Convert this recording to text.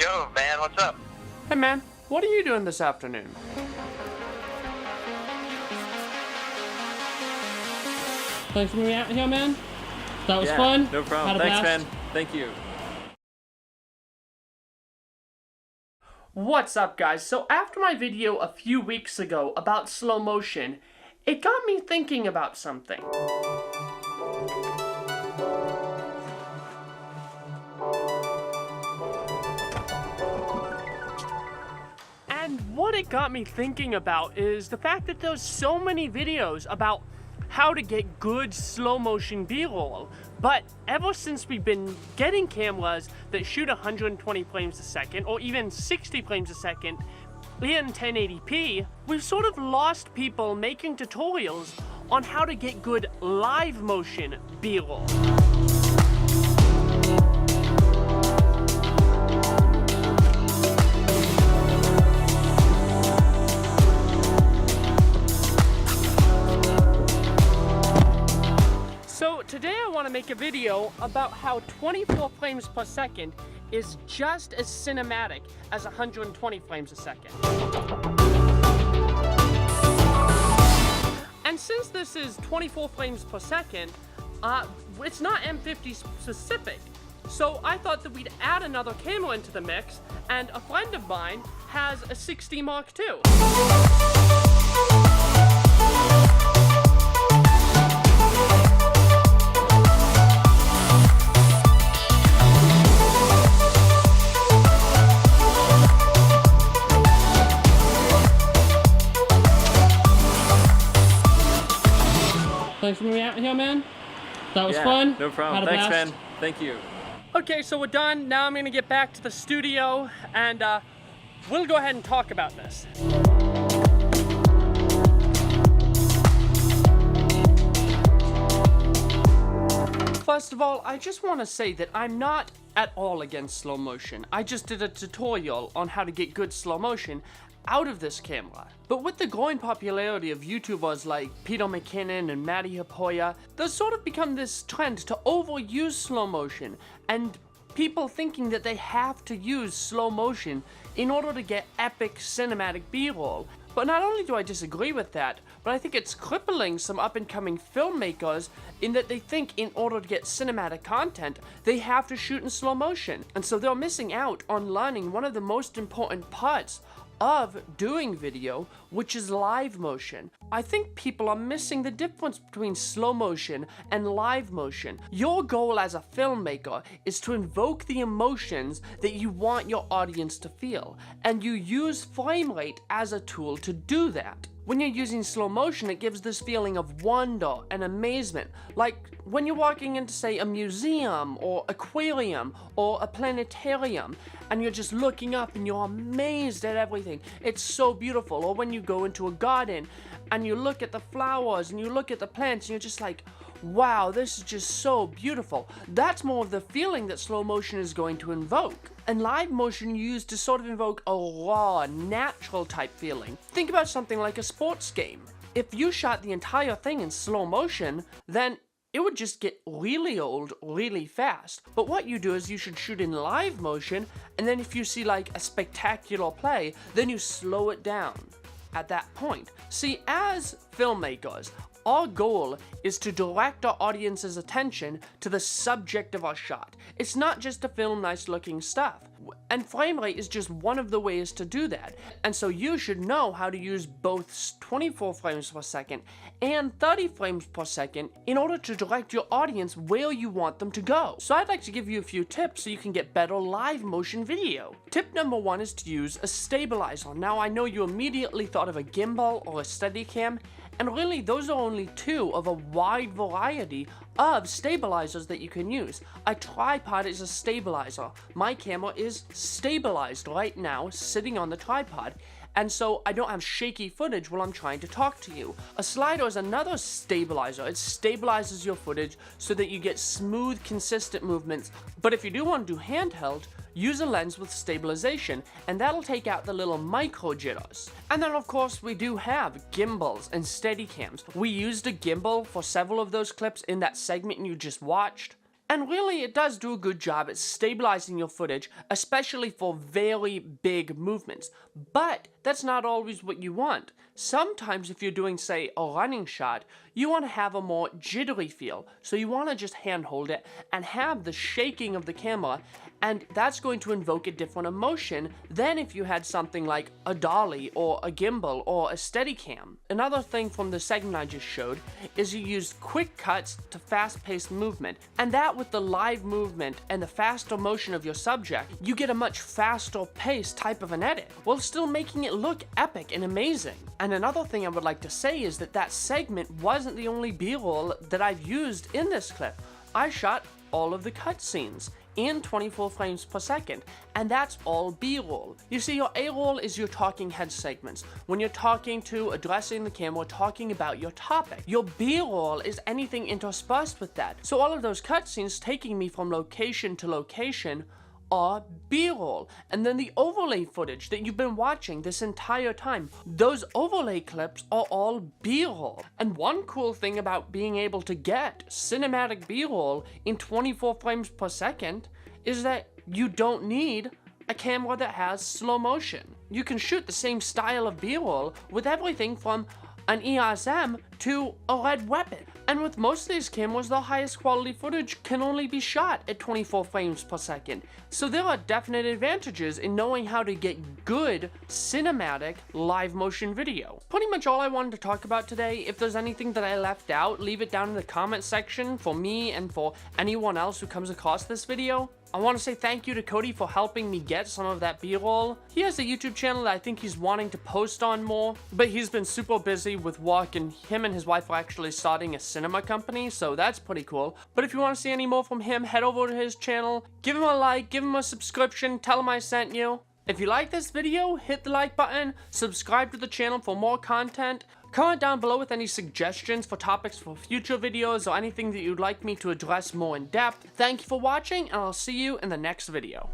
Joe, man, what's up? Hey man, what are you doing this afternoon? Thanks for being out here, man. That was Yeah, fun. no problem. Had a Thanks, blast. man. Thank you. What's up guys? So after my video a few weeks ago about slow motion, it got me thinking about something. And what it got me thinking about is the fact that there's so many videos about how to get good slow motion B-roll, but ever since we've been getting cameras that shoot 120 frames a second or even 60 frames a second in 1080p, we've sort of lost people making tutorials on how to get good live motion B-roll. So today I want to make a video about how 24 frames per second is just as cinematic as 120 frames a second. And since this is 24 frames per second, it's not M50 specific. So I thought that we'd add another camera into the mix, and a friend of mine has a 60 Mark II. Thanks for being out here, man. That was Yeah, fun. no problem. Had a Thanks, blast. man. Thank you. Okay, so we're done. Now I'm gonna get back to the studio and we'll go ahead and talk about this. First of all, I just want to say that I'm not at all against slow motion. I just did a tutorial on how to get good slow motion out of this camera. But with the growing popularity of YouTubers like Peter McKinnon and Matty Hapoya, there's sort of become this trend to overuse slow motion, and people thinking that they have to use slow motion in order to get epic cinematic B-roll. But not only do I disagree with that, but I think it's crippling some up-and-coming filmmakers in that they think in order to get cinematic content, they have to shoot in slow motion. And so they're missing out on learning one of the most important parts of doing video, which is live motion. I think people are missing the difference between slow motion and live motion. Your goal as a filmmaker is to invoke the emotions that you want your audience to feel, and you use frame rate as a tool to do that. When you're using slow motion, it gives this feeling of wonder and amazement, like when you're walking into, say, a museum or aquarium or a planetarium, and you're just looking up and you're amazed at everything. It's so beautiful. Or when you go into a garden and you look at the flowers and you look at the plants and you're just like, wow, this is just so beautiful. That's more of the feeling that slow motion is going to invoke. And live motion you use to sort of invoke a raw, natural type feeling. Think about something like a sports game. If you shot the entire thing in slow motion, then it would just get really old really fast. But what you do is you should shoot in live motion, and then if you see like a spectacular play, then you slow it down at that point. See, as filmmakers, our goal is to direct our audience's attention to the subject of our shot. It's not just to film nice looking stuff. And frame rate is just one of the ways to do that. And so you should know how to use both 24 frames per second and 30 frames per second in order to direct your audience where you want them to go. So I'd like to give you a few tips so you can get better live motion video. Tip number one is to use a stabilizer. Now I know you immediately thought of a gimbal or a Steadicam, and really those are only two of a wide variety of stabilizers that you can use. A tripod is a stabilizer. My camera is stabilized right now, sitting on the tripod, and so I don't have shaky footage while I'm trying to talk to you. A slider is another stabilizer. It stabilizes your footage so that you get smooth, consistent movements. But if you do want to do handheld, use a lens with stabilization, and that'll take out the little micro jitters. And then of course we do have gimbals and Steadicams. We used a gimbal for several of those clips in that segment you just watched. And really, it does do a good job at stabilizing your footage, especially for very big movements. But that's not always what you want. Sometimes if you're doing, say, a running shot, you want to have a more jittery feel. So you want to just handhold it and have the shaking of the camera, and that's going to invoke a different emotion than if you had something like a dolly or a gimbal or a Steadicam. Another thing from the segment I just showed is you use quick cuts to fast-paced movement, and that with the live movement and the faster motion of your subject, you get a much faster paced type of an edit, while still making it look epic and amazing. And another thing I would like to say is that that segment wasn't the only B-roll that I've used in this clip. I shot all of the cutscenes in 24 frames per second, and that's all B-roll. You see, your A-roll is your talking head segments, when you're talking to, addressing the camera, talking about your topic. Your B-roll is anything interspersed with that. So all of those cutscenes taking me from location to location are B-roll. And then the overlay footage that you've been watching this entire time, those overlay clips are all B-roll. And one cool thing about being able to get cinematic B-roll in 24 frames per second is that you don't need a camera that has slow motion. You can shoot the same style of B-roll with everything from an Eos M to a Red Weapon. And with most of these cameras, the highest quality footage can only be shot at 24 frames per second. So there are definite advantages in knowing how to get good cinematic live motion video. Pretty much all I wanted to talk about today. If there's anything that I left out, leave it down in the comment section for me and for anyone else who comes across this video. I want to say thank you to Cody for helping me get some of that B-roll. He has a YouTube channel that I think he's wanting to post on more, but he's been super busy with work, and him and his wife are actually starting a cinema company, so that's pretty cool. But if you want to see any more from him, head over to his channel, give him a like, give him a subscription, tell him I sent you. If you like this video, hit the like button, subscribe to the channel for more content. Comment down below with any suggestions for topics for future videos or anything that you'd like me to address more in depth. Thank you for watching, and I'll see you in the next video.